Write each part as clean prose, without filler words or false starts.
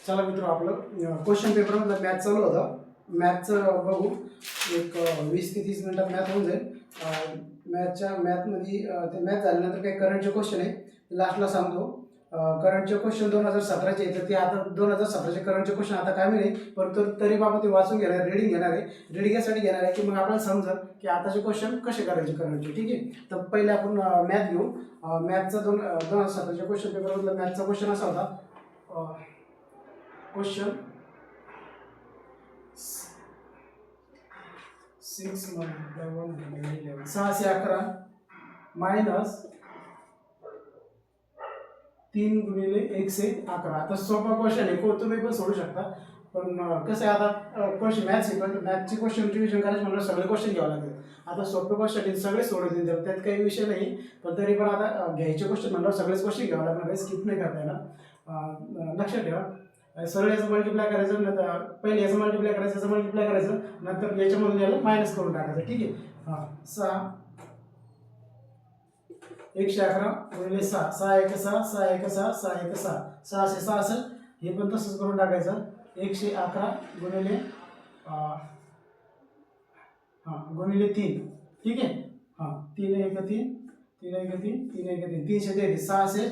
चला मित्र, आपलं क्वेश्चन पेपर मधलं मॅथ चालू होतं. मॅथचं बघू. एक 20 ते 30 मिनिटात मॅथ होऊन जाईल. मॅथमध्ये ते मॅथ झाल्यानंतर काही करंटचे क्वेश्चन आहे, लास्टला सांगतो. करंटचे क्वेश्चन 2017चे आहेत, तर ते आता 2017चे करंटचे क्वेश्चन आता काय नाही, परंतु तरी बाबा ते वाचून घेणार आहे, रीडिंग घेणार आहे. रीडिंग यासाठी घेणार आहे की मग आपल्याला समजेल की आताचे क्वेश्चन कसे करायचे करंटचे. ठीक आहे, तर पहिले आपण मॅथ घेऊ. मॅथचा 2017च्या क्वेश्चन पेपरमधला मॅथचा क्वेश्चन असा होता. Question 6 × 111 611 minus 3 × 111. आता सोपा क्वेश्चन आहे, तुम्ही पण सोडू शकता. पण कसं आहे, आता क्वेश्चन मॅथचे क्वेश्चन रिव्हिजन करायचे म्हणून सगळे क्वेश्चन घ्यावे लागतात. आता सोपे क्वेश्चन सगळे सोडवतील, त्यात काही विषय नाही. पण तरी पण आता घ्यायचे क्वेश्चन म्हणल्यावर सगळेच क्वेश्चन घ्यावे लागणार, स्किप नाही करता येणार. लक्षात ठेवा, सरळ याचं मल्टिप्लाय करायचं, नंतर पहिले याचं मल्टिप्लाय करायचं, याचं मल्टिप्लाय करायचं, नंतर याच्यामधून याला मायनस करून टाकायचं. ठीक आहे. 111 × 6 6 1 6 6 1 6 6 1 6 666. हे पण तसंच करून टाकायचं. 111 गुणिले गुणिले 3. ठीक आहे. 3 1 3 3 1 3 3 1 3 333.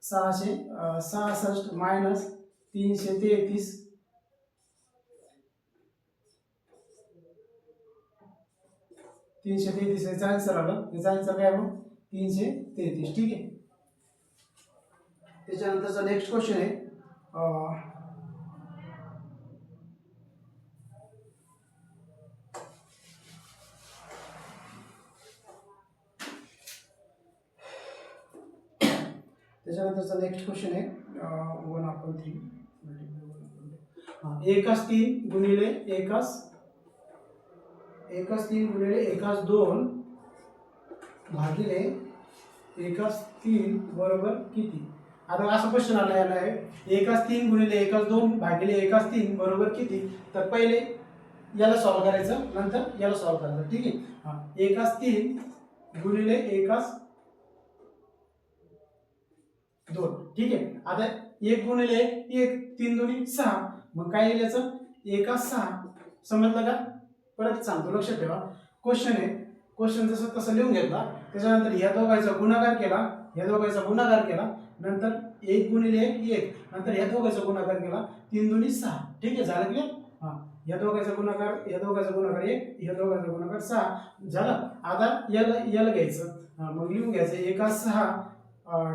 666 मायनस 333. 333 याचा आन्सर आलं. याचा आन्सर काय मग 333. ठीक आहे. त्याच्यानंतरचा नेक्स्ट क्वेश्चन आहे. त्याच्यानंतरचा नेक्स्ट क्वेश्चन आहे 1/3 एकास 3 गुणिले एकास 3 गुणिले एकास 2 भागिले एकास 3 बरोबर किती. आता असा क्वेश्चन आला याला आहे, एकास 3 गुणिले एकास 2 भागिले एकास 3 बरोबर किती. तर पहिले याला सॉल्व करायचं, नंतर याला सॉल्व करायचं. ठीक आहे. एकास 3 गुणिले एकास 2. ठीक आहे. आता 1 गुणिले 1 3 दुनी 6. मग काय येईल याचं, एकास 6. समजलं का. परत सांगतो, लक्षात ठेवा. क्वेश्चन आहे, क्वेश्चन जसं तसं लिहून घेतला. त्याच्यानंतर या दोघांचा गुणाकार केला, या दोघांचा गुणाकार केला, नंतर 1 गुणिले 1 नंतर या दोघांचा गुणाकार केला, 3 दुनी 6. ठीक आहे, झालं क्लिअर. या दोघांचा गुणाकार 1, या दोघांचा गुणाकार 6 झालं. आता याला घ्यायचं, मग लिहून घ्यायचं एकास 6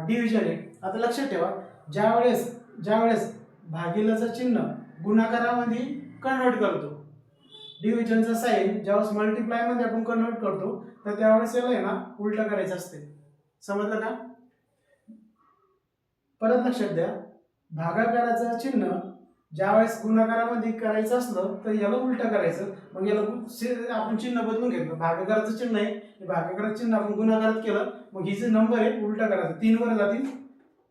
डिव्हिजन आहे. आता लक्षात ठेवा, ज्यावेळेस भागिलेचं चिन्ह गुणाकारामध्ये कन्वर्ट करतो, डिव्हिजनचं साईन ज्यावेळेस मल्टिप्लाय मध्ये आपण कन्वर्ट करतो, तर त्यावेळेस याला आहे ना उलटं करायचं असते. समजलं का. परत लक्षात द्या, भागाकाराचं चिन्ह ज्यावेळेस गुणाकारामध्ये करायचं असलं तर याला उलटं करायचं. मग याला आपण चिन्ह बदलून घेतलं. भागाकाराचं चिन्ह आहे, भागाकाराचं चिन्ह आपण गुणाकारात केलं, मग ही जे नंबर आहे उलटा करायचं. 3 वर जातील,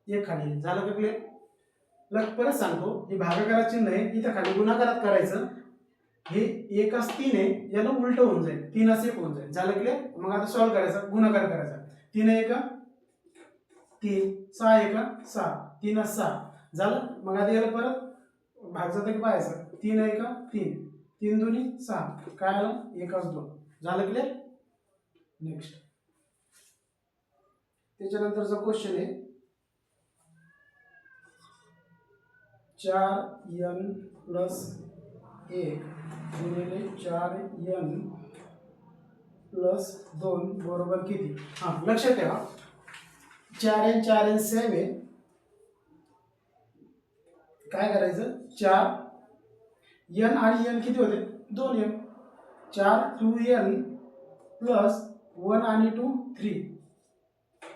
1 खाली. झालं का क्लिअर. परत सांगतो, हे भागाकाराचं चिन्ह आहे, इथं खाली गुणाकारात करायचं. हे एकास 3 आहे, याला उलट होऊन जाईल, 3 1 होऊन जाईल. झालं क्लिअर. मग आता सॉल्व करायचा, गुणाकार करायचा. 3 1 3 6 1 6 3 6 झालं. मग आता याला परत भाग जातं की पाहायचं. 3 1 3 3 दुनी 6 काय आलं, एकास 2. झालं क्लिअर. नेक्स्ट त्याच्यानंतरचा क्वेश्चन आहे 4n + 1 गुणिले 4n + 2 बरोबर किती. लक्षात ठेवा, 4n 4n सेम आहे. काय करायचं, 4n आणि n किती होते, 2n. 4 2n + 1 आणि 2 3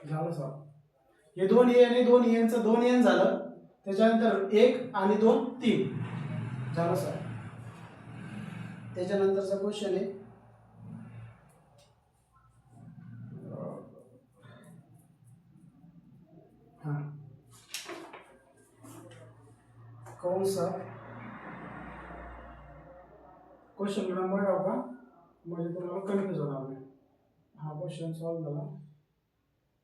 झालं सर. हे 2n आहे, 2n चं 2n झालं. त्याच्यानंतर 1 आणि 2 3 झालं सर. त्याच्यानंतरचा क्वेश्चन आहे कंस क्वेश्चन नंबर का, म्हणजे तुम्हाला कन्फ्युज होणार नाही. हा क्वेश्चन सॉल्व झाला.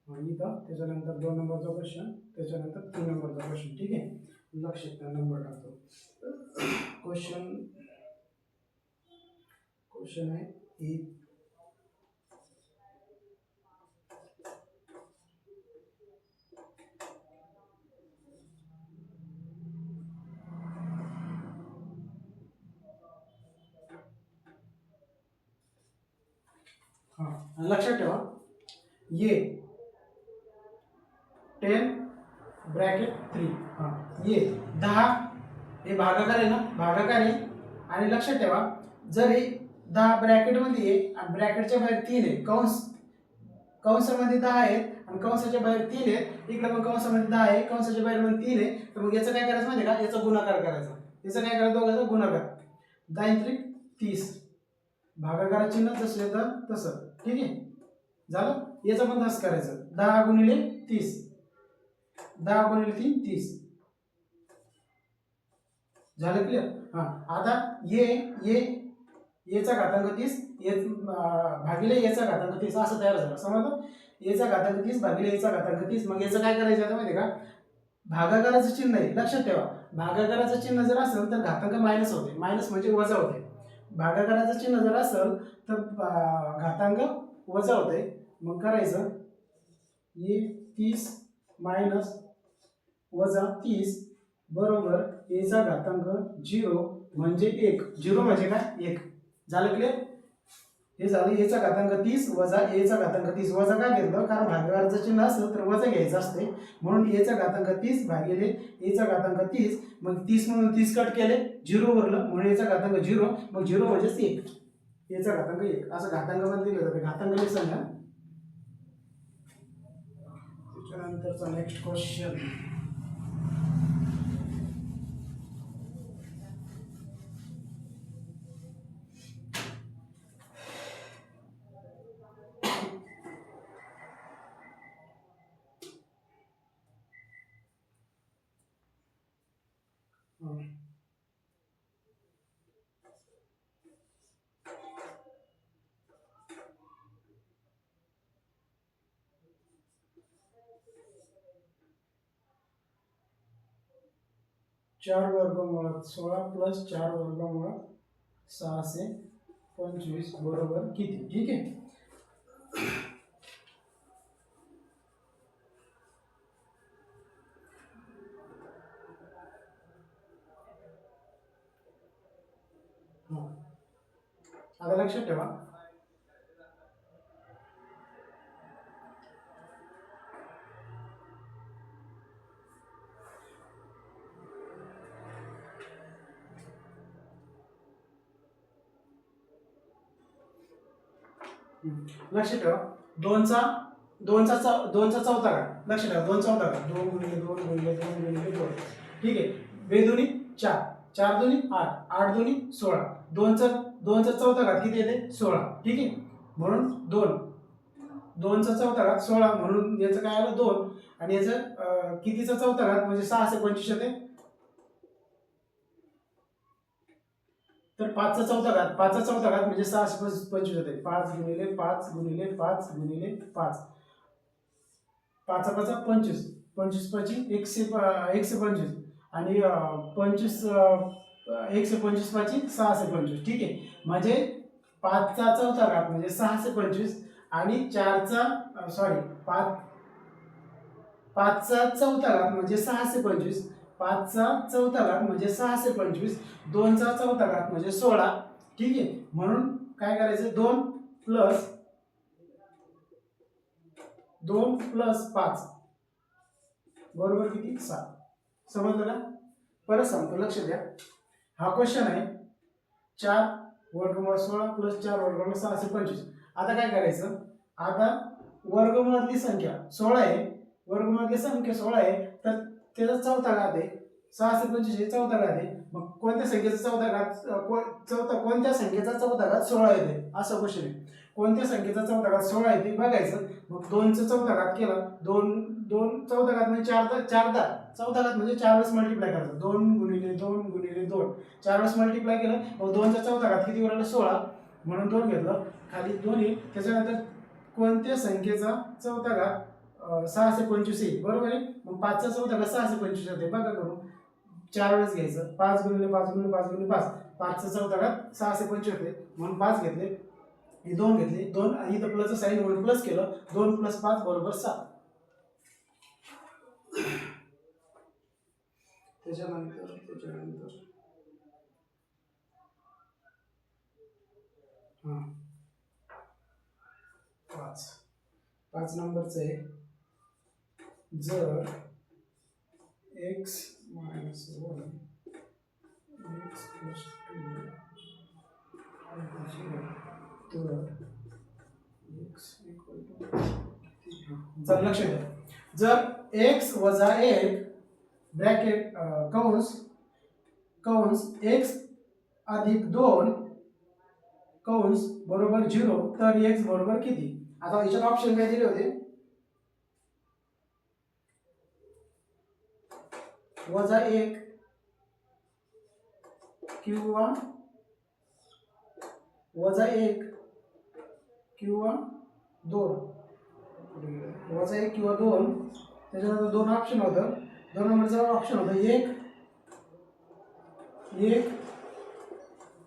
आणि इथं त्याच्यानंतर 2 नंबरचा क्वेश्चन, त्याच्यानंतर 3 नंबरचा क्वेश्चन. ठीक आहे. लक्षात ठेवा, नंबर टाकतो. क्वेश्चन आहे एक. हाँ लक्षात ठेवा, ये 10 ब्रॅकेट 3. हाँ ये 10 हे भागाकार आहे ना, भागाकार आहे. आणि लक्षात ठेवा जर हे 10 ब्रॅकेटमध्ये आहे आणि ब्रॅकेटच्या बाहेर 3 आहे, कंसामध्ये 10 आहेत आणि कंसाच्या बाहेर 3 आहेत, इकडे पण कंसामध्ये 10 आहे, कंसाच्या बाहेर पण 3 आहे, तर मग याचं काय करायचं माहिती आहे का, याचा गुणाकार करायचा. याचं काय करायचं, दोघांचा गुणाकार. 10 3 30, भागाकार चिन्ह जसं येतं तसं. ठीक आहे, झालं. याचं पण तसं करायचं. 10 गुणिले 30, 10 गुणिले 3 30. झालं क्लिअर. हा आता येचा घातांक 30 भागिले याचा घातांक 30 असं तयार झालं. समजलं, याचा घातांक 30 भागिले याचा घातांक 30. मग याचं काय करायचं आता माहिती आहे का, भागाकाराचं चिन्ह आहे. लक्षात ठेवा, भागाकाराचं चिन्ह जर असेल तर घातांक मायनस होते, मायनस म्हणजे वजा होते. भागाकाराचं चिन्ह जर असेल तर घातांक वजा होते. मग करायचं ये 30 मायनस वजा 30 बरोबर याचा घातांक 0 म्हणजे 1. 0 म्हणजे काय, 1. झालं क्लिअर. हे झालं याचा घातांक 30 वजा याचा घातांक 30. वजा का घेतलं, कारण भागाकाराचं चिन्ह असेल तर वजा घ्यायचं असते, म्हणून याचा घातांक 30 भागिले याचा घातांक 30. मग 30 म्हणून 30 कट केले, 0 उरलं म्हणून याचा घातांक 0. मग 0 म्हणजेच 1, याचा घातांक 1. असं घातांक पण दिले जाते. घातांक लिहिलं सांगा. त्याच्यानंतरचा नेक्स्ट क्वेश्चन. चार वर्गमुळात 16 प्लस 4 वर्गमुळात 625 बरोबर किती. ठीक आहे, आता लक्षात ठेवा लक्षात ठेवा दोनचा चौथा घात. लक्षात ठेवा 2 चौथा घात, 2 गुणिले 2 गुणिले 2 गुणिले 2. ठीक आहे, 2 दुनी 4, 4 दुनी 8, 8 दुनी 16. 2चा चौथा घात किती येते, 16. ठीक आहे, म्हणून 2चा चौथा घात 16, म्हणून याचं काय आलं 2. आणि याचं कितीचा चौथा घात म्हणजे 625 येते. तर 5चा चौथा घात म्हणजे 625 येते. 5 गुणिले 5 गुणिले 5 गुणिले 5, 5 5 25, 25 5 125 आणि 25 125 5 625. ठीक आहे, म्हणजे 5चा चौथा घात म्हणजे 625 आणि 5चा चौथा घात म्हणजे 625, 5चा चौथा घात म्हणजे 625, 2चा चौथा घात म्हणजे 16. ठीक आहे, म्हणून काय करायचं, 2 प्लस 5 बरोबर किती, 7. समजलं का. परत सांगतो, लक्ष द्या. हा क्वेश्चन आहे 4 वर्गमूळ 16 प्लस 4 वर्गमूळ 625. आता काय करायचं, आता वर्गमुळातली संख्या 16 आहे, वर्गमुळातली संख्या 16 आहे, तर त्याचा चौथा घात आहे 625 हे चौथा घात आहे. मग कोणत्या संख्येचा चौथा घात, कोणत्या संख्येचा चौथा घात 16 येते, असा क्वेश्चन आहे. कोणत्या संख्येचा चौथा घात 16 येते बघायचं. मग 2चा चौथा घात केला, 2 चौथा घात म्हणजे 4 चौथा घात म्हणजे 4 वेळेस मल्टिप्लाय करायचं. 2 गुणिले 2 गुणिले 2, 4 वेळेस मल्टिप्लाय केलं. मग 2चा चौथा घात किती उरला, 16, म्हणून 2 घेतलं, खाली 2 येईल. त्याच्यानंतर कोणत्या संख्येचा चौथा घात 625 येईल, बरोबर आहे. मग 5चा चौथा घात 625 येते, बघा करून. 4 वेळेस घ्यायचं. 5 गुणिले 5 गुणिले 5 गुणिले 5, 5चं चौथा घात 6 पंच होते, म्हणून 5 घेतले. हे 2 घेतले, 2 आणि इथं प्लसचं साईन म्हणून प्लस केलं. 2 + 5 = 7. त्याच्यानंतर हां 5 नंबरचं आहे. जर x - 1 x + 2 तर x = चल लक्ष द्या. जर x - 1 ब्रॅकेट कंस x + 2 कंस बरोबर 0, तर x बरोबर किती? आता याच्यात ऑप्शन काय दिले होते? -1 किंवा -1 किंवा 2, -1 किंवा 2. त्याच्यानंतर 2 ऑप्शन होतं. 2 नंबरचा ऑप्शन होतं 1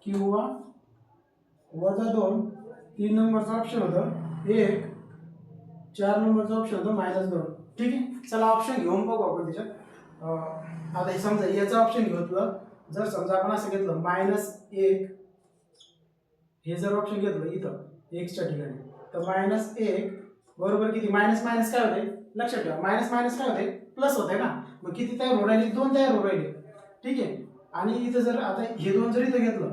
किंवा -2. 3 नंबरचा ऑप्शन होतं 1. 4 नंबरचा ऑप्शन होतं -2. ठीक आहे, चला ऑप्शन घेऊन बघू आपण त्याच्यात. आता हे समजा याचा ऑप्शन घेतलं. जर समजा आपण असं घेतलं -1, हे जर ऑप्शन घेतलं इथं एक्सच्या ठिकाणी, तर -1 बरोबर किती? मायनस मायनस काय होते? लक्षात ठेवा, मायनस मायनस काय होते? प्लस होते ना. मग किती तयार होऊ राहिले? 2 तयार होऊ राहिले. ठीक आहे. आणि इथं जर आता हे 2 जर इथं घेतलं,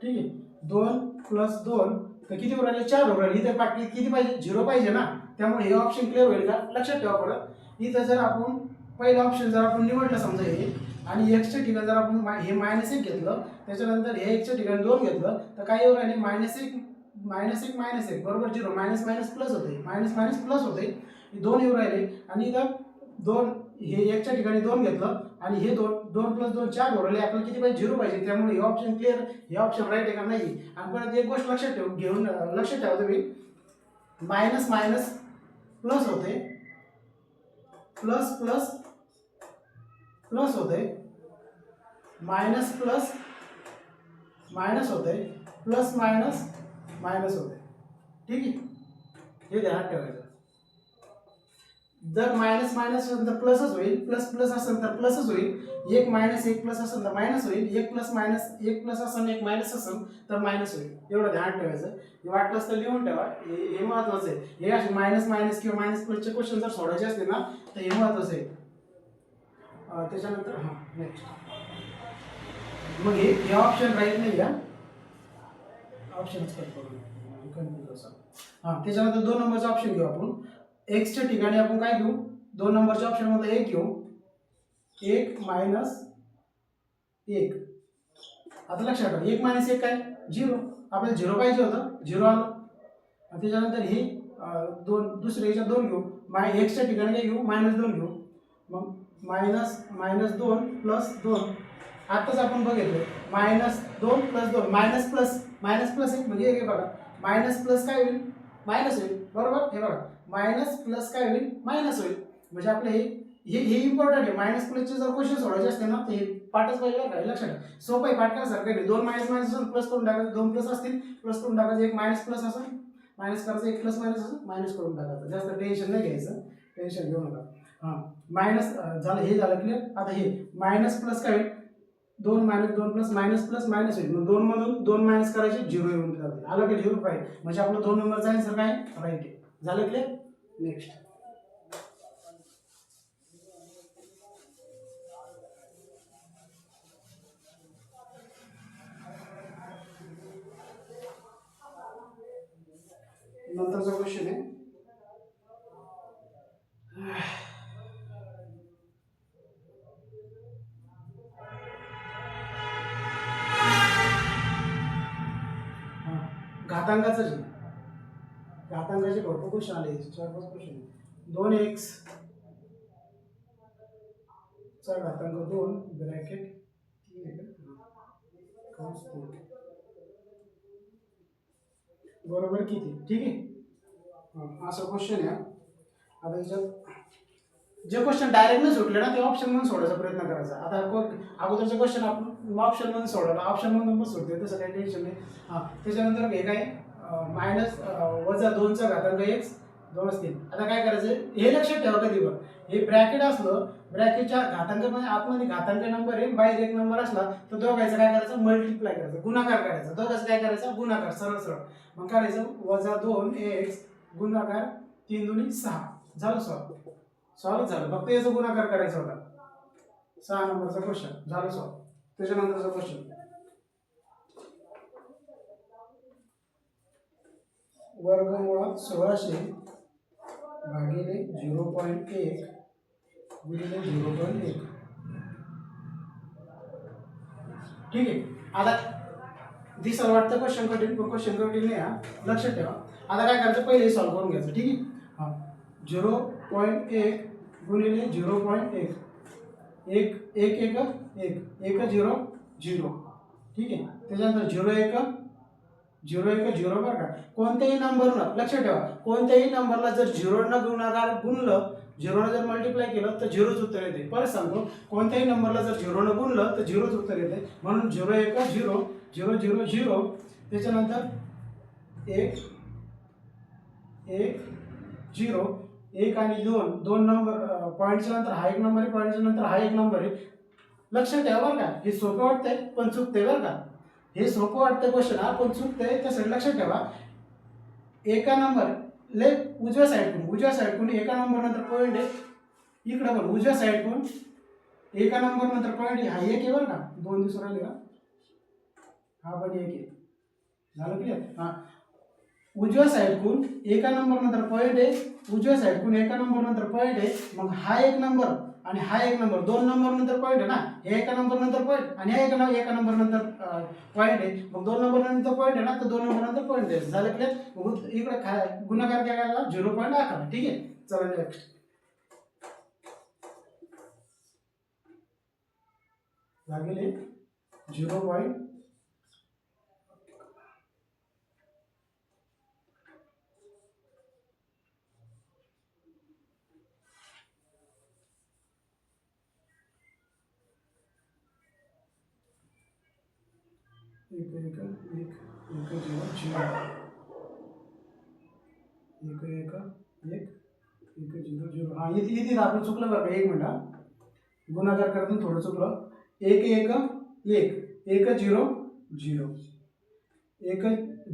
ठीक आहे, 2 + 2 तर किती होऊ राहिले? 4 होऊ राहिले. इथं बाकी किती पाहिजे? 0 पाहिजे ना. त्यामुळे हे ऑप्शन क्लिअर होईल का? लक्षात ठेवा परत. इथं जर आपण पहिला ऑप्शन जर आपण निवडलं समजा हे, आणि एक्सच्या ठिकाणी जर आपण हे -1 घेतलं, त्याच्यानंतर हे एक्सच्या ठिकाणी 2 घेतलं, तर काय येऊ राहिले? -1 बरोबर 0. मायनस मायनस प्लस होते, मायनस मायनस प्लस होते. 2 येऊ राहिले. आणि इथं 2, हे एक्सच्या ठिकाणी 2 घेतलं, आणि हे 2 + 2 4 होऊ राहिले. आपल्याला किती पाहिजे? 0 पाहिजे. त्यामुळे हे ऑप्शन क्लिअर, हे ऑप्शन राईट आहे का? नाही. आणि परत एक गोष्ट लक्षात लक्षात ठेवा तुम्ही, मायनस मायनस प्लस होते, प्लस प्लस प्लस होते, मायनस प्लस मायनस होते, प्लस मायनस मायनस होते. ठीक आहे, हे ध्यानात ठेवायचं. जर मायनस मायनस असेल तर प्लसच होईल, प्लस प्लस असेल तर प्लसच होईल. 1 - 1 प्लस असेल तर मायनस होईल. 1 + -1 प्लस असेल, 1 मायनस असेल तर मायनस होईल. एवढं ध्यानात ठेवायचं. हे वाटलंच तर लिहून ठेवा, हे महत्वाचं आहे. हे असे मायनस मायनस किंवा मायनस प्लसचे क्वेश्चन जर सोडायचे असतील ना, तर हे महत्वाचं आहे. त्याच्यानंतर नेक्स्ट, मग हे ऑप्शन राईट नाही का? ऑप्शनच कट करू. त्याच्यानंतर 2 नंबरचा ऑप्शन घेऊ आपण. एक्सच्या ठिकाणी आपण काय घेऊ? 2 नंबरच्या ऑप्शन मध्ये 1 घेऊ. 1 - 1. आता लक्षात ठेवा, 1 - 1 काय? 0. आपल्याला 0 पाहिजे होतं, 0 आलं. त्याच्यानंतर हे 2 दुसऱ्या याच्यात 2 घेऊ. एक्सच्या ठिकाणी काय घेऊ? -2 घेऊ. मग -2 + 2. आताच आपण बघितलं, -2 + 2 मायनस प्लस मायनस प्लस 1 म्हणजे हे बघा, मायनस प्लस काय होईल? मायनस होईल. बरोबर. हे बघा, मायनस प्लस काय होईल? मायनस होईल. म्हणजे आपलं हे हे इम्पॉर्टंट आहे. मायनस प्लसचे जर क्वेश्चन सोडायचे असते ना, तर हे पाठच पाहिजे बरं का. लक्षात ठेवा, सोपं आहे, पाठ करायसारखं नाही. 2 मायनस मायनस असेल प्लस करून टाकायचं, 2 प्लस असतील प्लस करून टाकायचं, 1 मायनस प्लस असेल मायनस करायचं, 1 प्लस मायनस असेल मायनस करून टाकायचं. जास्त टेन्शन नाही घ्यायचं, टेन्शन घेऊ नका. मायनस झालं, हे झालं क्लिअर. आता हे मायनस प्लस काय होईल? 2 - 2 प्लस मायनस प्लस मायनस होईल. मग 2 मधून 2 मायनस करायचे, 0 येऊन जाते. आलं की 0 राईट. म्हणजे आपलं 2 नंबरचा आन्सर काय? राईट आहे. झालं क्लिअर. नेक्स्ट, नंतरचा क्वेश्चन आहे. घातांकाचं घातांकाचे भरपूर क्वेश्चन आले, 4-5 क्वेश्चन. 2x चा घातांक 2 ब्रॅकेट 3 बरोबर किती? ठीक आहे, असा क्वेश्चन आहे. आता याच्यात जे क्वेश्चन डायरेक्ट नाही सुटले ना ते ऑप्शन म्हणून सोडायचा प्रयत्न करायचा. आता अगोदरचे क्वेश्चन आपण ऑप्शन म्हणून सोडवला, ऑप्शन म्हणून पण सुटते, तसं काही टेन्शन नाही. त्याच्यानंतर हे काय मायनस वजा 2चा घातांक x 2 असतील. आता काय करायचं हे लक्षात ठेवा, कधी पण हे ब्रॅकेट असलं, ब्रॅकेटच्या घातांक म्हणजे आतमध्ये घातांक नंबर आहे, बाहेर एक नंबर असला तर दोघांचं काय करायचं मल्टिप्लाय करायचं, गुणाकार करायचा. दोघांचं काय करायचं गुणाकार, सरळ सरळ. मग करायचं वजा 2x गुणाकार 3 दुनी 6 झालं सॉल्व झालं. फक्त याचा गुणाकार करायचा होता. 6 नंबरचा क्वेश्चन झालं सॉल्व. त्याच्यानंतरचा क्वेश्चन वर्गमुळात 1600 भागिले 0.1 गुणिले 0.1. ठीक आहे. आता दिसायला वाटतं क्वेश्चन कठीण, पण क्वेश्चन कठीण नाही. लक्षात ठेवा. आता काय करायचं पहिले सॉल्व करून घ्यायचं. ठीक आहे. 0.1 गुणिले 0.1 1 1 1 1 1 0 0. ठीक आहे. त्याच्यानंतर 0 1 0 1 0 बरं का. कोणत्याही नंबरनं लक्षात ठेवा, कोणत्याही नंबरला जर 0 न गुणाकार गुणलं, 0 जर मल्टिप्लाय केलं तर 0च उत्तर येते. परत सांगतो, कोणत्याही नंबरला जर 0 न गुणलं तर 0च उत्तर येते. म्हणून 0 1 0 0 0 0. त्याच्यानंतर 1 1 0 1 आणि 2 दोन नंबर पॉईंटच्या नंतर हा एक नंबर आहे, पॉईंटच्या नंतर हा एक नंबर आहे. लक्षात ठेवा बरं का, हे सोपं वाटतंय पण चुकतंय बरं का. हे सोपं वाटतं क्वेश्चन पण चुकतंय. त्यासाठी लक्षात ठेवा, एका नंबर ले उजव्या साईडकडून एका नंबर नंतर पॉईंट आहे. इकडं पण उजव्या साईडकडून एका नंबर नंतर पॉईंट आहे. हा एक आहे बरं का, 2 दिसून राहिले का, हा पण एक आहे. झालं क्लिअर. उजव्या साईडकडून एका नंबर नंतर पॉईंट आहे, उजव्या साईडकडून एका नंबर नंतर पॉईंट आहे. मग हा एक नंबर आणि हा एक नंबर, 2 नंबर नंतर पॉईंट आहे ना, हे एका नंबर नंतर पॉईंट आणि हे एका नंबर नंतर पॉईंट आहे. मग 2 नंबर नंतर पॉईंट आहे ना, तर 2 नंबर नंतर पॉईंट आहे. झालं क्लिअर. मग इकडे गुणाकार काय करायला 0.11. ठीक आहे. चला नेक्स्ट. भागिले 0. एक एक एक एक 0 0 एक एक एक 0 0. हा इथे आपण चुकलं बरं. 1 मिनिट, गुणाकार करताना थोडं चुकलं. 1 1 1 1 0 0 1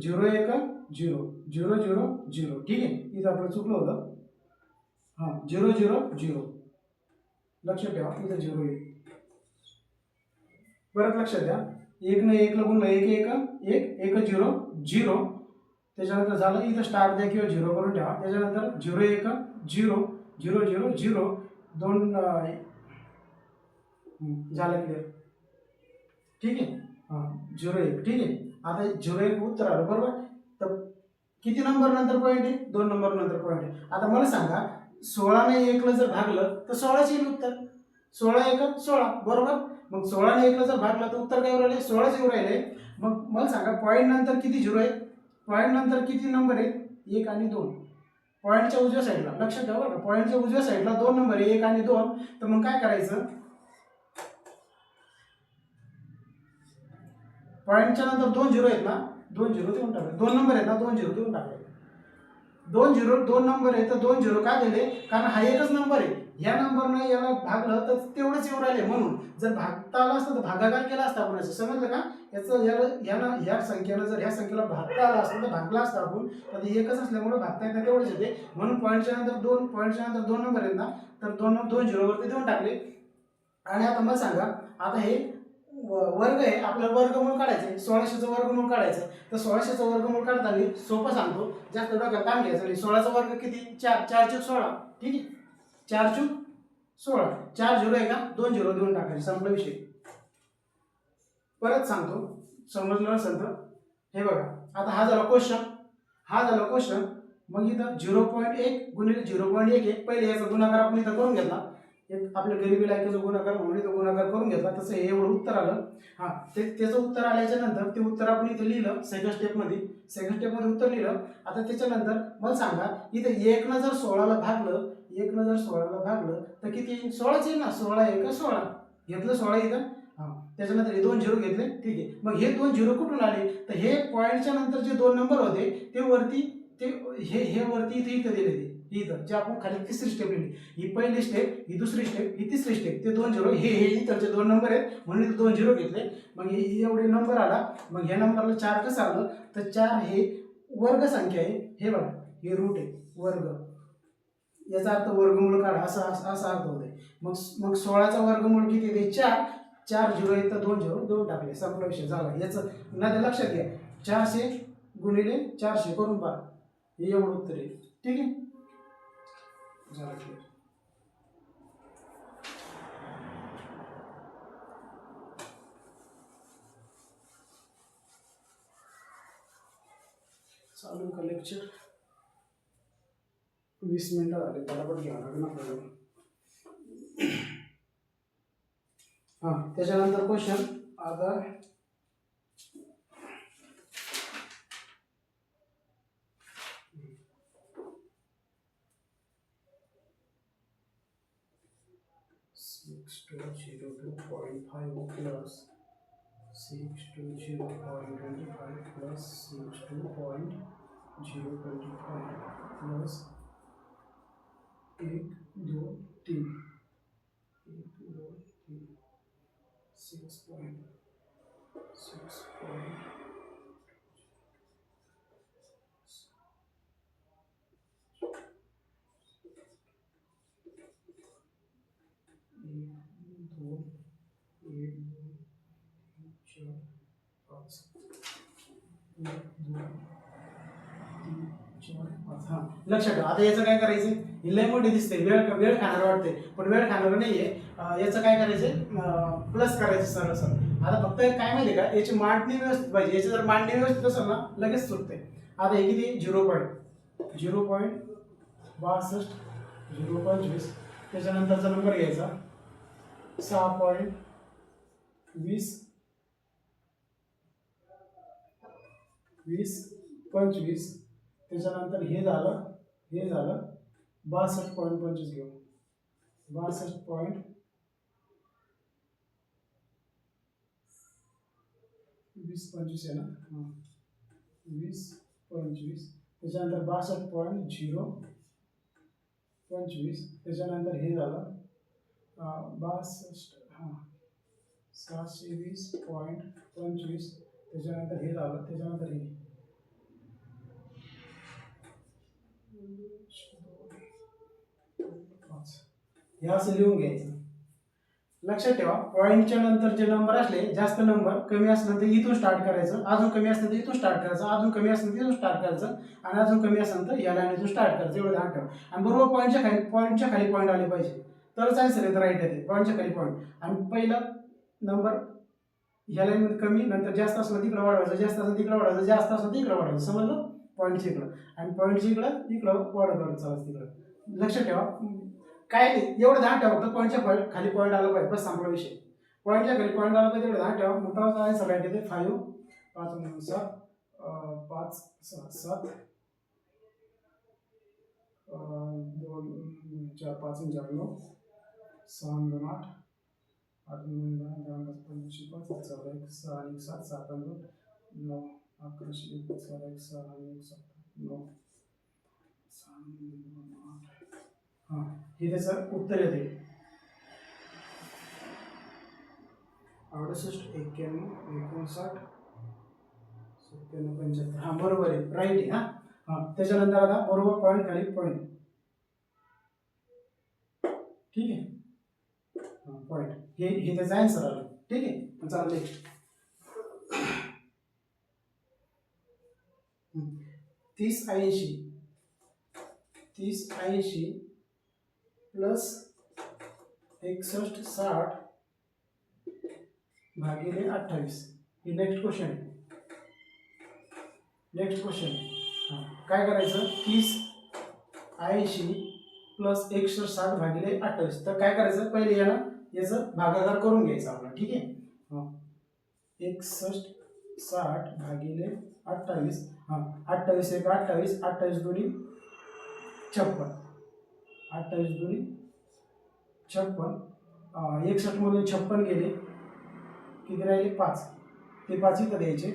0 1 0 0 0 0. ठीक आहे. इथं आपलं चुकलं होतं. 0 0 0. लक्षात ठेवा, इथं 0 आहे. परत लक्षात द्या, 1 ने 1 ला गुणलं 1 1 1 1 0 0. त्याच्यानंतर झालं इथं स्टार द्या किंवा 0 करून ठेवा. त्याच्यानंतर 0 1 0 0 0 0 2 झालं क्लिअर. ठीक आहे. 0 1. ठीक आहे. आता 0 1 उत्तर आलं बरोबर. तर किती नंबर नंतर पॉईंट आहे, 2 नंबर नंतर पॉईंट आहे. आता मला सांगा 16 ने 1 ला जर भागलं तर 16च येईल उत्तर. 16 1 16 बरोबर. मग 16 ने 1 ला जर भागलं तर उत्तर काय राहिले, 16च येऊ राहिले. मग मला सांगा पॉईंट नंतर किती 0 आहे, पॉईंट नंतर किती नंबर आहेत, 1 आणि 2. पॉईंटच्या उजव्या साईडला लक्षात ठेवा बरं, पॉईंटच्या उजव्या साईडला 2 नंबर आहे, 1 आणि 2. तर मग काय करायचं, पॉईंटच्या नंतर 2 0 आहेत ना, 2 0 देऊन टाकले. 2 नंबर आहेत ना, 2 0 देऊन टाकले. 2 0 2 नंबर आहे तर 2 0 का दिले, कारण हा एकच नंबर आहे. ह्या नंबरने याला भागलं तर तेवढंच येऊ राहिले. म्हणून जर भागता आला असतं तर भागाकार केला असता आपण. असं समजलं का, याचं ह्या संख्येनं जर ह्या संख्येला भागता आला असतं तर भागला असता आपण. तर एकच असल्यामुळे भागता येतं तेवढंच येते. म्हणून पॉईंटच्या नंतर 2 नंबर आहेत ना, तर 2 0 वरती देऊन टाकले. आणि आता मला सांगा, आता हे वर्ग आहे, आपल्याला वर्गमूळ काढायचं, 1600चं वर्गमूळ काढायचं. तर 1600चं वर्गमूळ काढताना सोपं सांगतो, जास्त डोक्यात काम घ्यायचं नाही. 16चा वर्ग किती, 4 4 चूक 16. ठीक आहे, 4 चूक 16. 4 0 आहे का, 2 0 देऊन टाकायचे, संपला विषय. परत सांगतो, समजलं नसेल तर हे बघा. आता हा झाला क्वेश्चन. मग इथं 0.1 गुणिले 0.1 आहे. पहिले याचा गुणाकार आपण इथं करून घेतला, एक आपल्या गरीबी लायकाचा गुणाकार म्हणून इथं गुणाकार करून घेतला. तसं हे एवढं उत्तर आलं. त्याचं उत्तर आल्याच्या नंतर ते उत्तर आपण इथं लिहिलं सेकंड स्टेपमध्ये उत्तर लिहिलं. आता त्याच्यानंतर मला सांगा, इथं 1 न जर 16ला भागलं, 1 जर 16ला भागलं तर किती येईल? 16च येईल ना. 16 1 16 घेतलं 16 इथं. हां, त्याच्यानंतर हे 2 झिरो घेतले. ठीक आहे. मग हे 2 झिरो कुठून आले? तर हे पॉईंटच्या नंतर जे 2 नंबर होते ते वरती, ते हे वरती इथं दिले ते इथं, जे आपण खाली तिसरी स्टेप लिहिली. ही पहिली स्टेप, ही दुसरी स्टेप, ही तिसरी स्टेप. ते 2 झिरो हे इथलचे 2 नंबर आहेत म्हणून इथे 2 झिरो घेतले. मग हे एवढे नंबर आला. मग ह्या नंबरला 4 कसं आलं? तर 4 हे वर्ग संख्या आहे. हे बघा, हे रूट आहे वर्ग, याचा अर्थ वर्गमूळ काढा, असा असा अर्थ होतोय. मग मग 16चा वर्गमूळ किती येते? 4. 4 झिरो येतं, 2 झिरो 2 टाकले, संपला विषय झाला. याचं ना ते लक्षात घ्या, 400 गुणिले 400 करून पहा, हे एवढं उत्तर आहे. ठीक आहे, झालं क्लिअर. चालू का लेक्चर? 20 मिनिटं झाले, पटापट घ्यावं लागेल आपल्याला. हां, त्याच्यानंतर क्वेश्चन आता six to 0.5 plus 6 to 0.25 plus 6 to 0.025 plus 1 2 3 1 2 3 6.6 हां, लक्षात ठेवा. आता याचं काय करायचं? हे लय मोठे दिसते, वेळ वेळ खाणार वाटते, पण वेळ खाणार नाहीये. याचं काय करायचं? प्लस करायचं सरळ सरळ. आता फक्त काय माहिती का, याची मांडणी व्यवस्थित पाहिजे. याची जर मांडणी व्यवस्थित असेल ना, लगेच सुटते. आता हे किती? 0.62 0.25. त्याच्यानंतरचा नंबर घ्यायचा 6.20 20.25. त्याच्यानंतर हे झालं 62.25 घेऊ. 62.20 आहे ना. हां, 20.25. त्याच्यानंतर 62.025. त्याच्यानंतर हे झालं 62, हां 620.25. त्याच्यानंतर हे झालं. त्याच्यानंतर हे हे असं लिहून घ्यायचं. लक्षात ठेवा, पॉईंटच्या नंतर जे नंबर असले, जास्त नंबर कमी असलं तर इथून स्टार्ट करायचं, अजून कमी असलं तर इथून स्टार्ट करायचं, अजून कमी असलं तर इथून स्टार्ट करायचं, आणि अजून कमी असलं तर या लाईनीतून स्टार्ट करायचं. एवढं ध्यान ठेवा. आणि बरोबर पॉईंटच्या खाली पॉईंट आले पाहिजे, तरच आन्सर येतं राईट येते. पॉईंटच्या खाली पॉईंट. आणि पहिला नंबर ह्या लाईनमध्ये कमी, नंतर जास्त असलं तिकडं वाढवायचं, जास्त असलं तिकडं वाढवायचं, जास्त असलं तिकडं वाढवायचं. समजलं? पॉईंटच्या इकडं, आणि पॉईंटच्या इकडं वाढत चालायचं तिकडं. लक्षात ठेवा, काय नाही, एवढं ध्यान ठेवा, फक्त पॉईंटच्या खाली पॉईंट आला पाहिजे, बस संपला विषय. पॉईंटच्या खाली पॉईंट आला पाहिजे, एवढं ध्यान ठेवा. मग तेव्हा आन्सर राईट येते. 5 5 7 5 6 7 2 4 5 4 9 6 2 8 8 9 10 10 15 5 4 1 6 1 7 7 2 9 11 1 4 1 6 1 7 9 6 2 8. हां, हे त्याचं उत्तर येते 68 91 59 97 75. हां, बरोबर आहे, राईट आहे. हां हां, त्याच्यानंतर आता बरोबर पॉईंट खाली पॉईंट. ठीक आहे, हां पॉईंट, हे त्याचा आन्सर आलं. ठीक आहे, चालेल. 30 80 प्लस 61 60 भागिले 28. ही नेक्स्ट क्वेश्चन आहे. हां, काय करायचं? 30 80 प्लस 61 भागिले 28. तर काय करायचं? पहिले याचं भागाकार करून घ्यायचा आपला. ठीक आहे, हां 61 60 भागिले 28. हां, 28 1 28, 28 2 56. 28 दुनी 56, 61 मधून 56 गेले, किती राहिले 5, ते 5 इथं द्यायचे,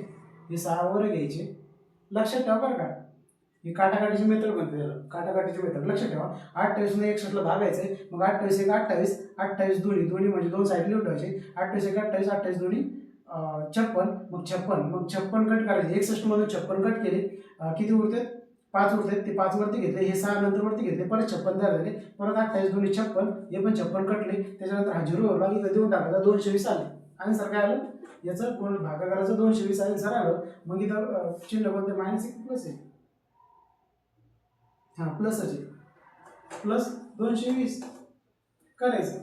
हे 6 वर घ्यायचे. लक्षात ठेवा बरं का, ही काटाकाटीची मेथड बनते, त्याला काटाकाटीची मेथड लक्षात ठेवा. 28 ने 61 ला भागायचंय, मग 28 एक 28, 28 दोन्ही दोन्ही म्हणजे दोन साईड लिहून ठेवायचे. 28 एक 28, 28 दोन्ही 56, मग 56 कट करायचे. 61 मधून 56 कट केले, किती उरते 5 उरते, ते 5 वरती घेतले, हे 6 नंतर वरती घेतले, परत 56 तयार झाले, परत 28 दोन्ही 56, हे पण 56 कटले, त्याच्यानंतर हा 0 उरला, इथं देऊन टाकायचा, 220 आले. आन्सर काय आलं याचं, कोण भागाकाराचं 220 आन्सर आलं. मग इथं चिन्ह कोणतं, -1 प्लस आहे, हा प्लस आहे, प्लस 220 करायचं.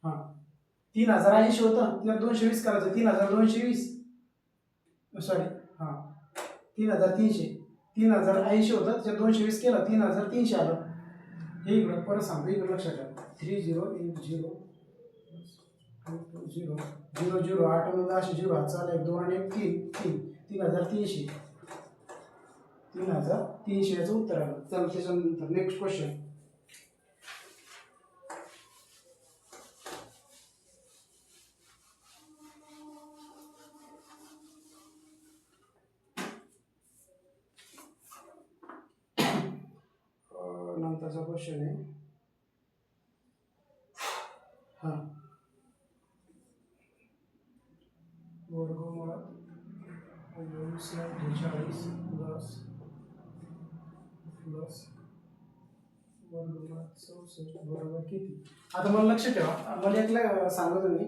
हा 3080 होतं, तिला 220 करायचं, 3220, सॉरी हा 3080 होतं, त्याच्यात 220 केलं, 3300 आलं. हे इकडं परत सांगतो, इकडं लक्षात ठेवा, 3080 0 0 0 8 मध्ये असे 0 हात चालले, 2 आणि 1 3 3300, 3300 याचं उत्तर आलं. चला त्याच्यानंतर नेक्स्ट क्वेश्चन. नंतरचा क्वेश्चन आहे, हा वर्गमुळात 48 प्लस वर्गमुळात 64 बरोबर किती. आता मला लक्षात ठेवा, मला एकला सांगतो तुम्ही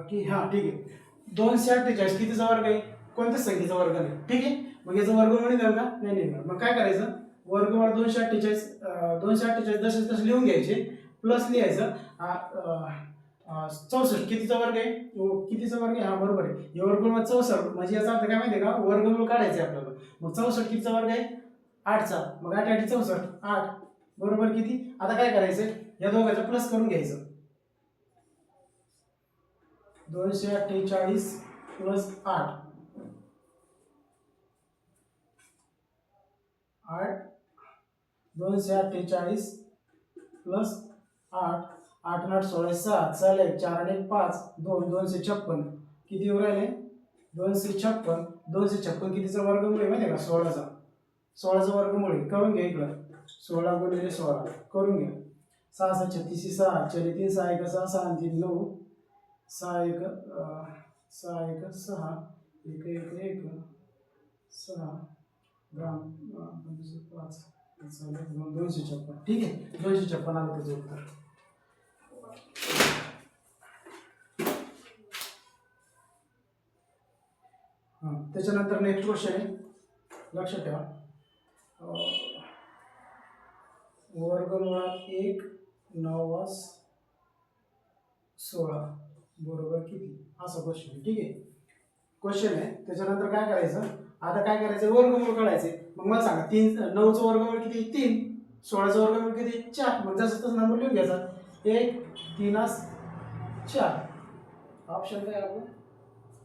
की हा ठीक आहे, 248 कितीचा वर्ग आहे, कोणत्याच संख्येचा वर्ग नाही, ठीक आहे. मग याचा वर्गमूळ निघाल का, नाही निघणार. मग काय करायचं, वर्गमुळात 248 जसे तसे लिहून घ्यायचे, प्लस लिहायचं 64 कितीचा वर्ग आहे, कितीचा वर्ग आहे, हा बरोबर आहे, हे वर्गमूळ 64 म्हणजे याचा अर्थ काय माहिती आहे का, वर्गमूळ काढायचं आहे आपल्याला. मग 64 कितीचा वर्ग आहे, 8चा, मग 8 8 64 8 बरोबर किती. आता काय करायचं, या दोघांचा प्लस करून घ्यायचं, 248 प्लस 8 248 प्लस 8 8 8 16 7 चल 1 4 आणि 1 5 2 256 किती येऊ राहिले, 256 256 कितीचा वर्गमूळ आहे माहिती आहे का, 16चा 16चा वर्गमूळ आहे. करून घ्या इकडं, 16 गुणिले 16 करून घ्या, 6 6 36 6 4 3 6 1 6 6 3 9 6 1 6 1 6 1 1 1 6 ग्राम 5 256, ठीक आहे, 256 आलं त्याचं उत्तर. त्याच्यानंतर नेक्स्ट क्वेश्चन आहे, लक्षात ठेवा, वर्गमुळात 1 9 16 बरोबर किती, असा क्वेश्चन आहे, ठीक आहे. क्वेश्चन आहे, त्याच्यानंतर काय करायचं, आता काय करायचं, वर्गमूळ काढायचे. मग मला सांगा, 9चं वर्गमूळ किती, 3, 16चं वर्गमूळ किती, 4, मग जसं तसं नंबर लिहून घ्यायचा, 1 3 4, ऑप्शन काय आपलं,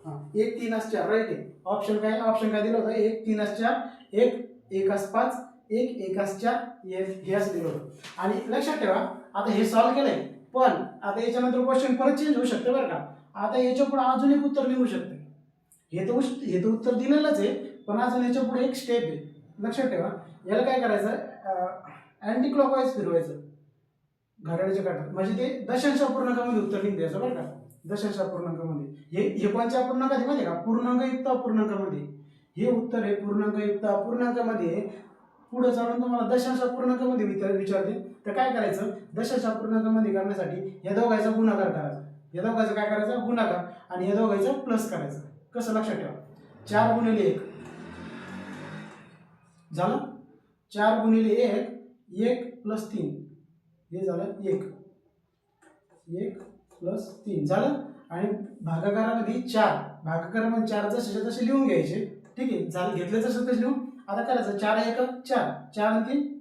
हां 1 3 4 राईट आहे. ऑप्शन काय दिलं होतं, 1 3 4 1 1 5 1 1 4 हे असं दिलं होतं. आणि लक्षात ठेवा, आता हे सॉल्व्ह केलंय, पण आता याच्यानंतर क्वेश्चन परत चेंज होऊ शकते बरं का. आता याच्या पुढे अजून एक उत्तर निघू शकते, हे तर उत्तर दिलेलंच आहे, पण अजून याच्या पुढे एक स्टेप आहे, लक्षात ठेवा. याला काय करायचं, अँटी क्लॉकवाईज फिरवायचं घड्याळाच्या काठात, म्हणजे ते दशांश अपूर्णांकामध्ये उत्तर निघते याचं बरं का, दशांश अपूर्णांकामध्ये. हे कोणत्या अपूर्णांकामध्ये माहिती आहे का, पूर्णांकयुक्त अपूर्णांकामध्ये हे उत्तर आहे, पूर्णांकयुक्त अपूर्णांकामध्ये. पुढे जाऊन तुम्हाला दशांश अपूर्णांकामध्ये विचारते, तर काय करायचं, दशांश अपूर्णांकामध्ये करण्यासाठी या दोघांचा गुणाकार करायचा, या दोघांचा काय करायचा, गुणाकार, आणि या दोघांचा प्लस करायचं. कसं, लक्षात ठेवा, 4 गुणिले 1 झालं, 4 गुणिले 1 1 प्लस 3 हे झालं 1 1 प्लस 3 झालं. आणि भागाकारामध्ये 4, भागाकारामध्ये 4 जसे तसे लिहून घ्यायचे, ठीक आहे, झालं, घेतले जसं तसे लिहून. आता करायचं 4 1 4 4 आणि 3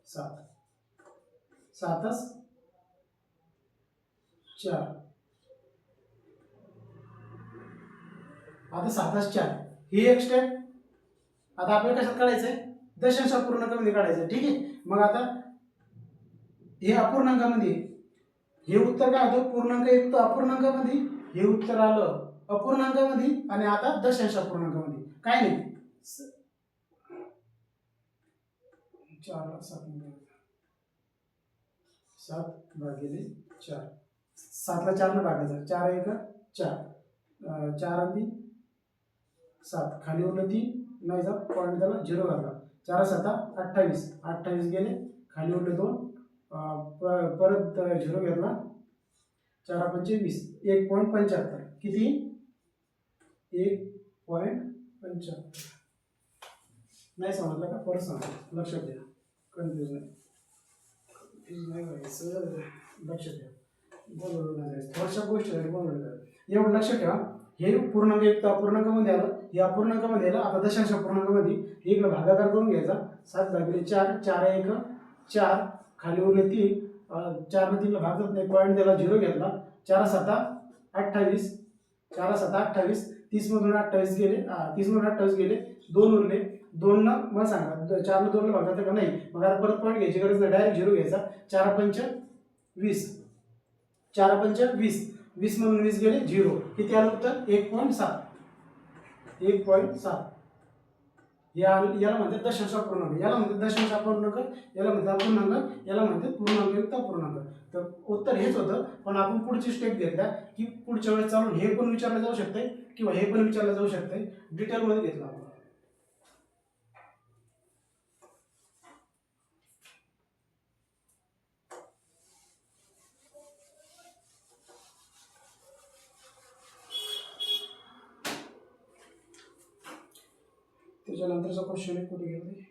7 7 4, आता 7 4 ही एक स्टेप. आता आपल्याला कशात काढायचंय, दशांश अपूर्णांकामध्ये काढायचं. ठीक आहे. मग आता हे अपूर्णांकामध्ये हे उत्तर काय होतं, पूर्णांक युक्त अपूर्णांकामध्ये हे उत्तर आलं अपूर्णांकामध्ये, आणि आता दशांश अपूर्णांकामध्ये काय नाही. 4 7 भागिले 4, 7 ला 4 ने भागायचं, 4 1 4, 4 आणि 7, खाली उरलं 3, नाही जा पॉईंट त्याला 0 घातला, 4 7 28, 28 गेले, खाली उरले 2, परत 0 घेतला, 4 5 20, 1.75 किती 1.75. नाही समजलं का, परत सांगा, लक्षात द्या, कन्फ्युज नाही व्हायचं, लक्षात ठेवा, बोलवलं नाही जायचं, थोड्याशा गोष्टी बोलवलं जायचं, एवढं लक्षात ठेवा. हे पूर्णांक युक्त अपूर्णांकामध्ये आलं, हे अपूर्णांकामध्ये आलं. आता दशांश अपूर्णांकामध्ये इकडे भागाकार करून घ्यायचा, 7 भागिले 4, 4 1 4, खाली उरले 3, 4 ने 3 ला भागत नाही, पॉईंट त्याला 0 घेतला, 4 7 28, 4 7 28, 30 मधून 28 गेले, 30 मधून 28 गेले, 2 उरले, 2 ना मग सांगा 4 ने 2 ला भागायचं का नाही, मग आता परत पॉईंट घ्यायची गरज नाही, डायरेक्ट 0 घ्यायचा, 4 5 20, 4 5 20, 20 मधून 20 गेले 0, किती आलं उत्तर 1.7, 1.7. याला म्हणतात दशांश अपूर्णांक, याला म्हणतात दशांश अपूर्णांक, याला म्हणतात अपूर्णांक, याला म्हणतात पूर्णांक युक्त अपूर्णांक. तर उत्तर हेच होतं, पण आपण पुढची स्टेप घेतल्या की पुढच्या वेळेस चालून हे पण विचारलं जाऊ शकतंय किंवा हे पण विचारलं जाऊ शकतंय, डिटेलमध्ये घेतलं आपण. त्याच्यानंतरचा क्वेश्चन आहे, कुठे गेले,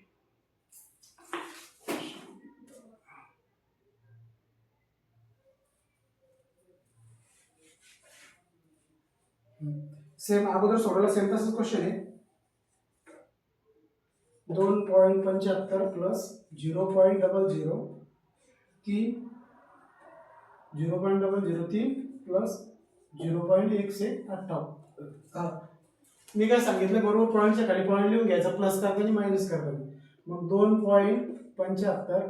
सेम अगोदर सोडवला सेम तसंच क्वेश्चन आहे. 2.75 प्लस 0.003 0.003 प्लस 0.158. मी काय सांगितलं, बरोबर पॉईंटच्या खाली पॉईंट लिहून घ्यायचा, प्लस करताना मायनस करताना. मग 2.75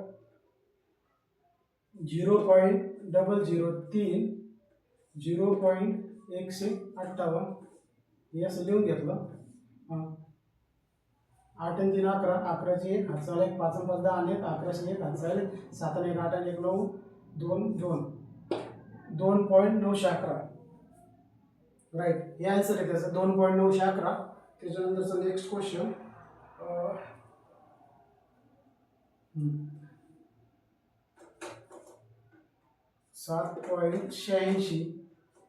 0.003 0.158 हे असं लिहून घेतलं. 8 आणि 3 11, 11ची 1 हात चालला 1, 5 आणि 5 10 आणि 1, 11ची 1 हात चालले 7 आणि 1 8 आणि 1 9, 2 2 2.911. राईट, हे आन्सर आहे त्याचं 2.911. त्याच्यानंतरचा नेक्स्ट क्वेश्चन 7.86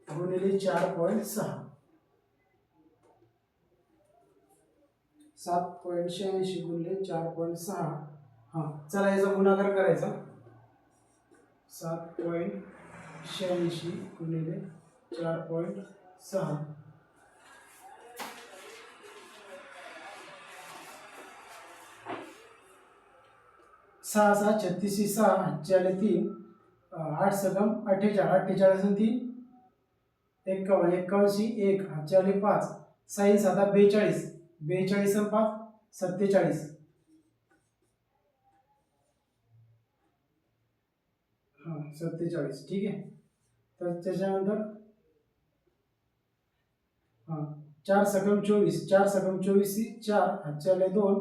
गुणिले 4.6, 7.86 गुणिले 4.6. हां चला याचा गुणाकार करायचा, 7.86 गुणिले 4.6, 6 6 36 6 हातचे 3, 8 सकम 48, 48 आणि 3 51, 51 1 हातचे 5, 6 7 42, 42 आणि 5 47. हां 47, ठीक आहे. तर त्याच्यानंतर 4 सकम 24, 4 सकम 24 4 हातचे 2,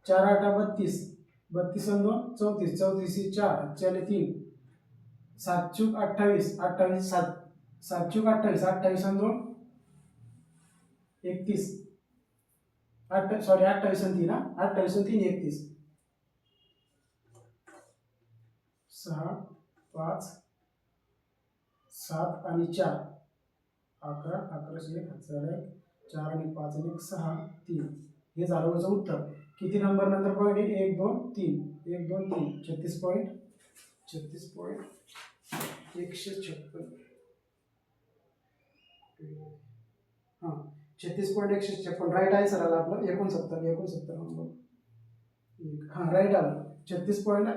4 8 32, 32 आणि 2 34, 34 4 हातचे 3, 7 चूक 28, 28 7 7 चूक 28, 28 आणि 2 31, 28 आणि 3 28 आणि 3 31, 6 5 7 आणि 4 11, 11 1 हातचा 4 आणि 5 आणि 1 6 3. हे झालं माझं उत्तर. किती नंबर नंतर पॉईंट आहे, 1 2 3 1 2 3 36 पॉईंट 156. हां 36.156 राईट आन्सर आला आपला 69 नंबर. हां राईट आलं 36 पॉईंट,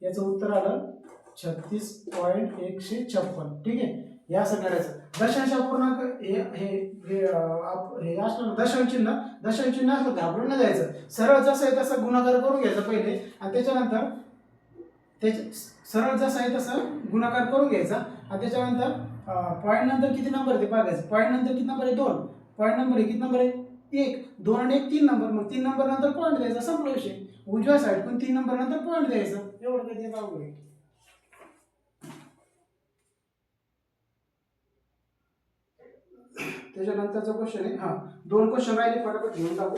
याचं उत्तर आलं 36.156. ठीक आहे. हे असं करायचं. दशांश अपूर्णांक हे हे हे हे असलं दशांश चिन्ह असलं घाबरून नाही जायचं. सरळ जसं आहे तसं गुणाकार करून घ्यायचा पहिले आणि त्याच्यानंतर सरळ जसं आहे तसं गुणाकार करून घ्यायचा आणि त्याच्यानंतर पॉईंट नंतर किती नंबर ते बघायचं. पॉईंट नंतर किती नंबर आहे 2, पॉईंट नंबर आहे किती नंबर आहे 1, 2 आणि 1 3 नंबर. मग 3 नंबर नंतर पॉईंट द्यायचा, संपला विषय. उजव्या साईड पण 3 नंबर नंतर पॉईंट द्यायचं. एवढं काही ते अवघड आहे. त्याच्यानंतरचा क्वेश्चन आहे, हा 2 क्वेश्चन राहिले, फटाफट घेऊन टाकू.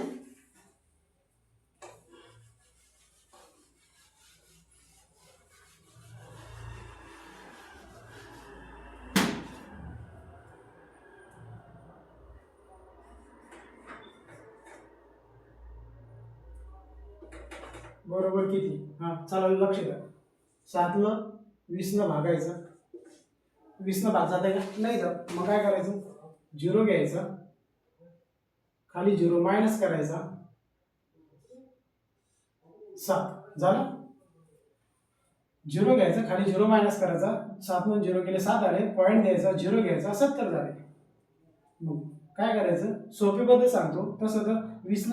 बरोबर किती? हा चला लक्ष द्या. 7ला 20 भागायचं. 20 भाग जात आहे का? नाही जात. मग काय करायचं? 0 घ्यायचा, खाली 0 मायनस करायचा, 7 झालं. 0 घ्यायचा, खाली 0 मायनस करायचा, 7 मधून 0 केले 7 आले, पॉईंट द्यायचा, 0 घ्यायचा, 70 झाले. मग काय करायचं? सोपी पद्धत सांगतो. तसं तर 20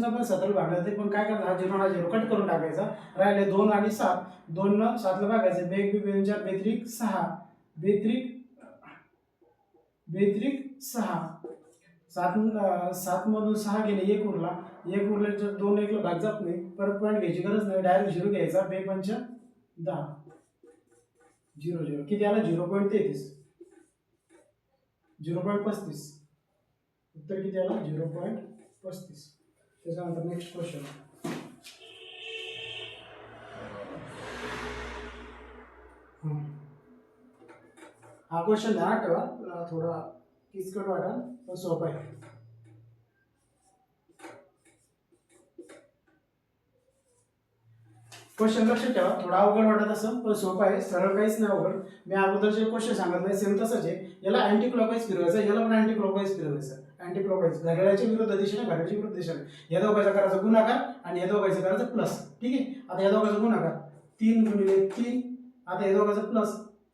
पण 70 भागलं ते, पण काय करायचं? हा 0 कट करून टाकायचा. राहिले 2 आणि 7, 2 न 7ला भागायचं. बेग 4 बेत्रिक 6, बेत्रिक 6. 7 मधून 6 गेले, 1 उरला. 1 उरल्याच्या 2 1ला भाग जात नाही, परत पॉईंट घ्यायची गरज नाही, डायरेक्ट 0 घ्यायचा. बेग 5 10, 0 0 किती आला? 0.33, 0.35. उत्तर किती आला? 0.35. त्याच्यानंतर नेक्स्ट क्वेश्चन. हा क्वेश्चन ध्यानात ठेवा, थोडा किचकट वाटेल पण सोपा आहे. क्वेश्चन लक्षात ठेवा, थोडा अवघड वाटत असं पण सोपा आहे, सरळ काहीच नाही अवघड. मी अगोदर जे क्वेश्चन सांगितलं सेम तसंच आहे. याला अँटी क्लॉकवाईज फिरवायचं, याला पण अँटी क्लॉकवाईज फिरवायचं. अँटी क्लॉकवाईज घड्याळाच्या विरुद्ध दिशेने, घड्याळाच्या विरुद्ध दिशेने. या दोघांचा करायचा गुणाकार आणि या दोघांचा करायचा प्लस. ठीक आहे. आता या दोघांचा गुणाकार 3 गुणिले 3. आता या दोघांचा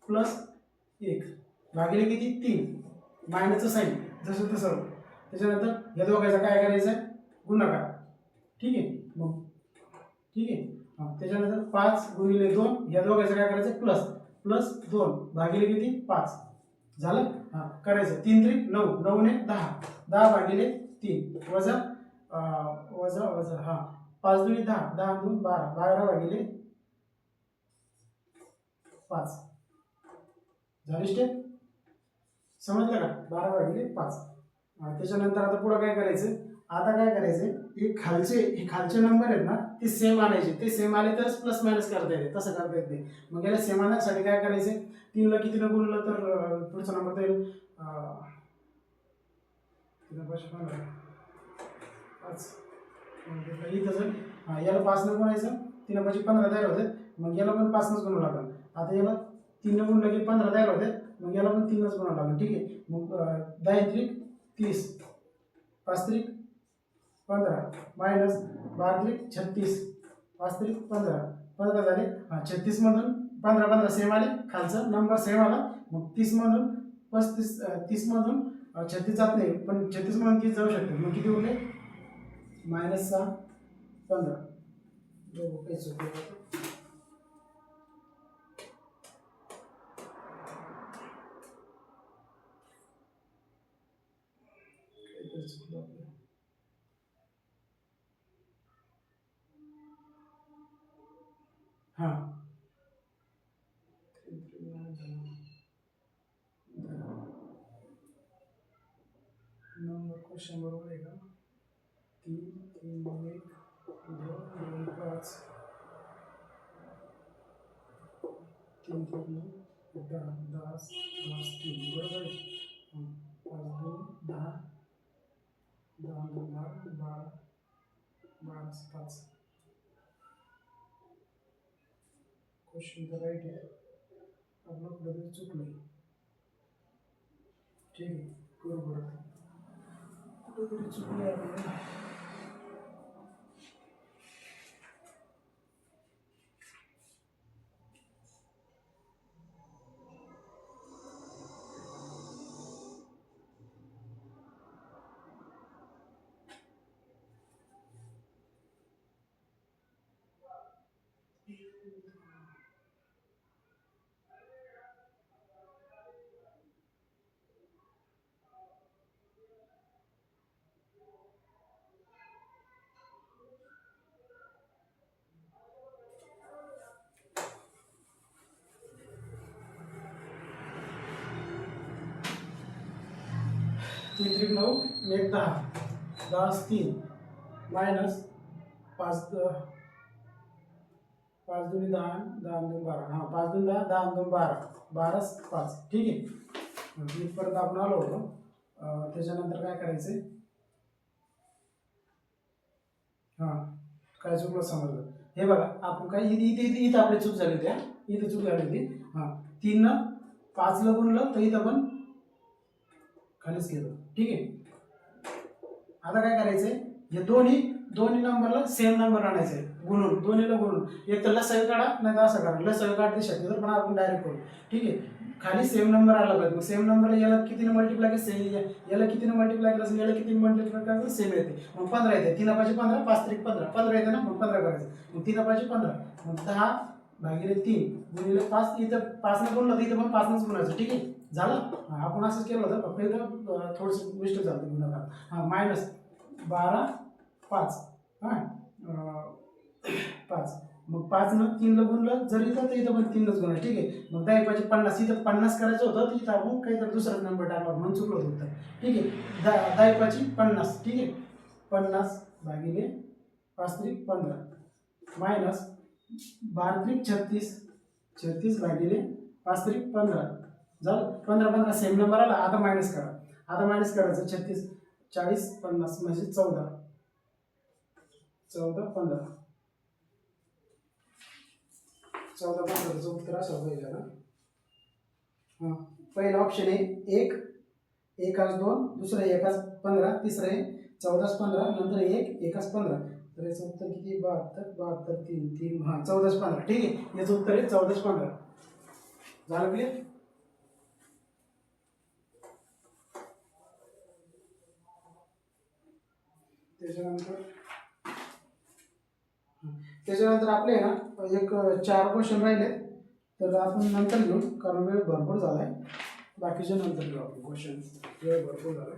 प्लस 1 भागिले किती? 3. मायनसचं साईन जसं तसं. त्याच्यानंतर या दोघांचा काय करायचं? गुणाकार. ठीक आहे. मग ठीक आहे. त्याच्यानंतर 5 गुणिले 2, या दोघांचं काय करायचं? प्लस 2 भागिले किती? 5 झालं. करायचं 3 3 9, 9 ने 10, 10 भागिले 3 वजा 5 दुनी 10, 10 2 12, 12 भागिले 5 झाली स्टेप. समजलं का? 12 भागिले 5. त्याच्यानंतर आता पुढे काय करायचं? आता काय करायचं? हे खालचे नंबर आहेत ना, ते सेम आणायचे. ते सेम आले तरच प्लस मायनस करता येते, तसं करता येत नाही. मग याला सेम आणण्यासाठी काय करायचं? 3ला कितीनं गुणलं तर पुढचा नंबर येईल 5. याला 5 न गुणायचं, 3 5 15 तयार होते. मग याला पण 5 नच गुणावं लागेल. आता याला 3 न गुणलं की 15 तयार होते. मग याला पण 3 नच गुणावं लागेल. ठीक आहे. मग 10 त्रिक 30, 5 त्रिक 15 मायनस 12 त्रिक 36, 5 त्रिक 15 झाले. 36 मधून 15 सेम आले, खालचा नंबर सेम आला. मग 30 मधून 30 मधून 36 जात नाही, पण 36 मधून 30 जाऊ शकते. मग किती उरले? -6 15. नंबर क्वेश्चन बरोबर आहे का? 3 3 1 2 2 5 3 3 10 10 10 3 बरोबर आहे. 5 2 10 10 2 12 12 12 5. क्वेश्चन तर राईट आहे, आपलं कुठेतरी चुकलं. ठीक आहे, बरोबर कुठेतरी चुकलं आपलं. 3 3 9 1 10 10 3 मायनस 5 5 2 10 10 2 12 हां 5 2 10 10 2 12 12 5 ठीक आहे. इथपर्यंत आपण आलो होतो. त्याच्यानंतर काय करायचं हां काय चुकलं समजलं. हे बघा आपण काय इथे इथे इथे इथं आपली चूक झाली होती. इथं चूक झाली होती. हां 3 न 5 ला गुणलं तर इथं पण खालीच गेलो. ठीक आहे. आता काय करायचंय हे दोन्ही दोन्ही नंबरला सेम नंबर आणायचे गुणून दोन्हीला गुणून एक तर लसावी काढा नाही तर असं काढा. लसावी काढते शक्यतो पण आपण डायरेक्ट करू. ठीक आहे. खाली सेम नंबर आला पाहिजे. मग सेम नंबरला याला कितीने मल्टिप्लाय केलं याला कितीने मल्टिप्लाय केलं याला कितीने मल्टिप्लाय केलं सेम येते. मग 15 येते. 3 5 15 5 3 15 15 येते ना. मग 15 करायचं. मग 3 5 15 मग 10 भागिले 3 गुणिले 5 इथं 5 ने गुणलं तर इथं पण 5 नेच गुणायचं. ठीक आहे. झालं. आपण असंच केलं होतं फक्त इथं थोडंसं मिस्टेक झालं गुणाकार. हां मायनस 12 5 हां 5 मग 5 न 3 ला गुणलं जर इथं तर इथं पण 3 नच गुणायचं. ठीक आहे. मग 10 5 50 इथं 50 करायचं होतं तर इथं आपण काहीतरी दुसरा नंबर टाकला म्हणून चुकलं होतं. ठीक आहे. 10 5 50 ठीक आहे. 50 भागिले 5 3 15 मायनस 12 3 36 36 भागिले 5 3 15 झालं. 15 15 सेम नंबर आला. आता मायनस करा. आता मायनस करायचं 36 40 50 म्हणजे 14 14 15 14 15चं उत्तर असं पाहिजे ना. हां पहिला ऑप्शन आहे 1 1 2 दुसरा 1 15 तिसरं आहे 14 15 नंतर 1 1 15 तर याचं उत्तर किती 72 72 3 3 हां 14 15 ठीक आहे. याचं उत्तर आहे 14 15 झालं क्लिअर. त्याच्यानंतर आपले आहे ना एक 4 क्वेश्चन राहिले तर आपण नंतर घेऊ कारण वेळ भरपूर झालाय. बाकीच्या नंतर घेऊ आपण क्वेश्चन वेळ भरपूर झालाय.